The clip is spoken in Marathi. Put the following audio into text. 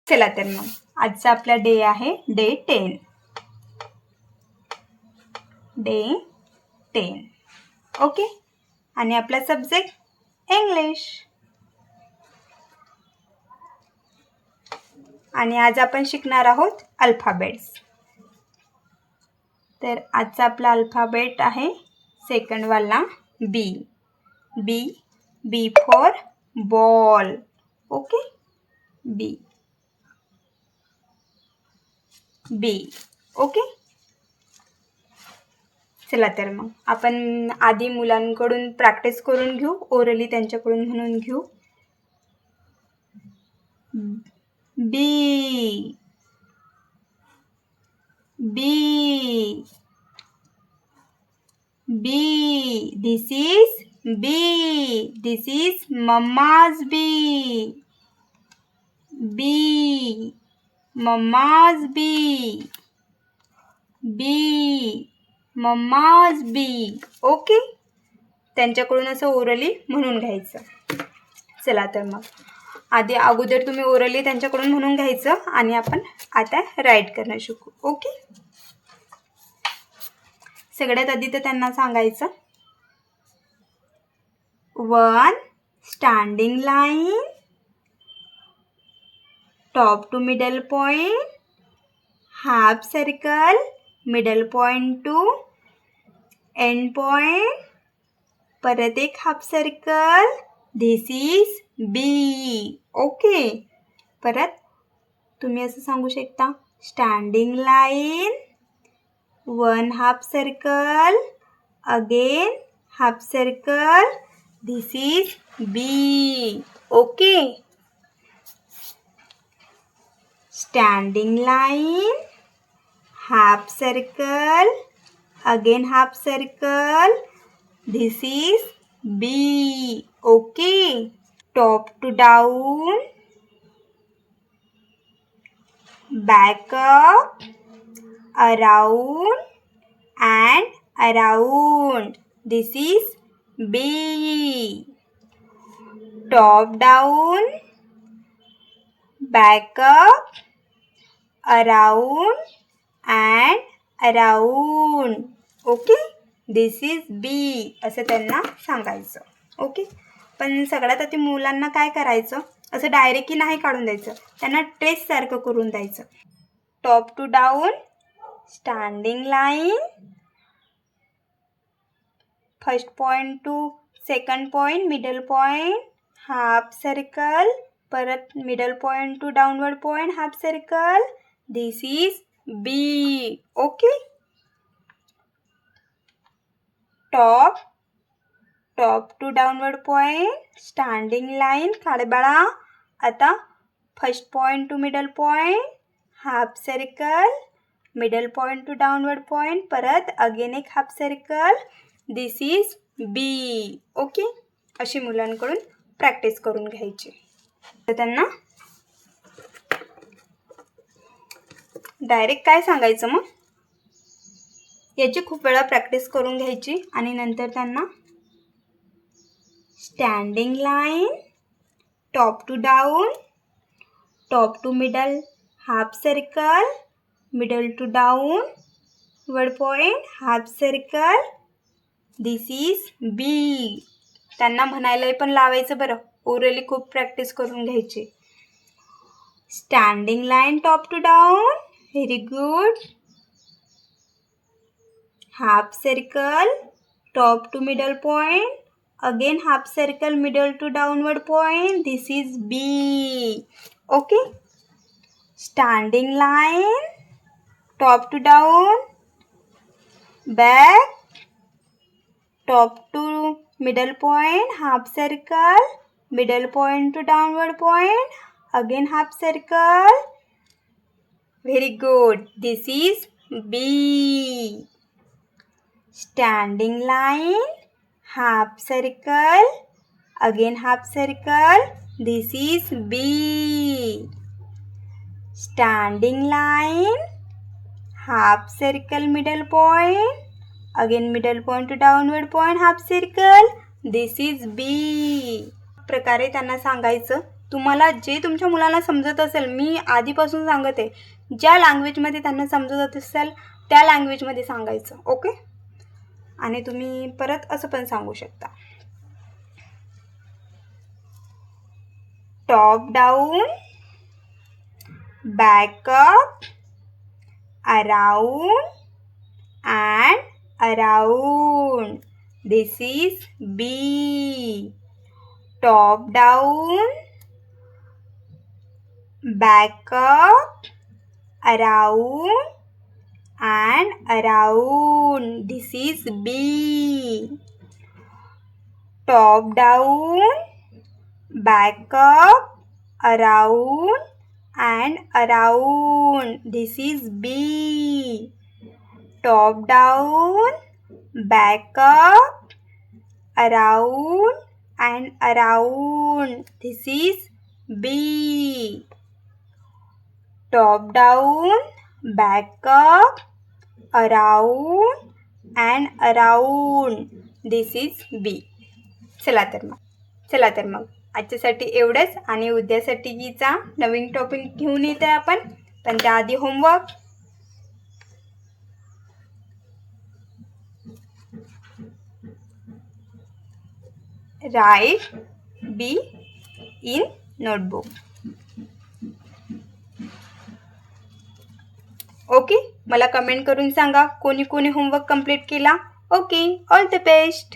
चला तर मग आजचा आपला डे आहे डे 10. डे 10. ओके. आणि आपला सब्जेक्ट इंग्लिश. आणि आज आपण शिकणार आहोत अल्फाबेट्स. तर आजचा आपला अल्फाबेट आहे सेकंड वाला B. B. B for ball. Okay. B. B. Okay. चला तर मग आपण आधी मुलांकडून प्रॅक्टिस करून घेऊ, ओरली त्यांच्याकडून म्हणून घेऊ. बी. B. B. This is B. This is Mama's bee. B. Mama's bee. B. Mama's bee. Okay. त्यांच्याकडून असं ओरली म्हणून घ्यायचं. चला तर मग आधी अगोदर तुम्ही ओरली त्यांच्याकडून म्हणून घ्यायचं आणि आपण आता राईट करणं शिकू. ओके. सगळ्यात आधी तर त्यांना सांगायचं 1 standing line, top to middle point, half circle, middle point to end point, परत एक half circle. This is B. Okay. परत तुम्ही असं सांगू शकता standing line, 1 half circle, again half circle. This is B. Okay. Standing line, half circle, again half circle. This is B. Okay. Top to down, back up, around and around. This is B. Top down, back up, around and around. Okay. This is B. असं त्यांना सांगायचं. ओके. पण सगळ्यात आधी मुलांना काय करायचं, असं डायरेक्टली नाही काढून द्यायचं, त्यांना ट्रेस सारखं करून द्यायचं. Top to down, standing line, first point to second point, middle point, half circle, परत middle point to downward point, half circle. This is B. Okay. Top to downward point, standing line काढ बाळा. आता first point to middle point, half circle, middle point to downward point, परत अगेन एक half circle. This is B. Okay. अशी मुलांकडून प्रॅक्टिस करून घ्यायची. तर त्यांना डायरेक्ट काय सांगायचं, मग याची खूप वेळा प्रॅक्टिस करून घ्यायची आणि नंतर त्यांना standing line, top to down, top to middle, half circle, middle to downward point, half circle. This is B. त्यांना म्हणायला पण लावायचं बरं. ओरली खूप प्रॅक्टिस करून घ्यायची. Standing line, top to down. Very good. Half circle, top to middle point, again half circle, middle to downward point. This is B. Okay. Standing line, top to down, back, top to middle point, half circle, middle point to downward point, again half circle. Very good. This is B. Standing line, half circle, again half circle. This is B. Standing line, half circle, middle point, again middle point to downward point, half circle. This is B. प्रकारे त्यांना सांगायचं तुम्हाला जे तुमच्या मुलांना समजत असेल, मी आधीपासून सांगते, ज्या लँग्वेजमध्ये त्यांना समजत असेल त्या लँग्वेजमध्ये सांगायचं. ओके. आणि तुम्ही परत असं पण सांगू शकता, top down, back up, around and around. This is B. Top down, back up, around and around. This is B. Top down, back up, around and around. This is B. Top down, back up, around and around. This is B. Top down, back up, around and around. This is B. चला तर मग आजच्यासाठी एवढंच. आणि उद्यासाठीचा नवीन टॉपिक घेऊन येते आपण, पण त्याआधी homework. Write B in notebook. Okay. मला कमेंट करून सांगा कोणी कोणी होमवर्क कंप्लीट केला. ओके. All the best.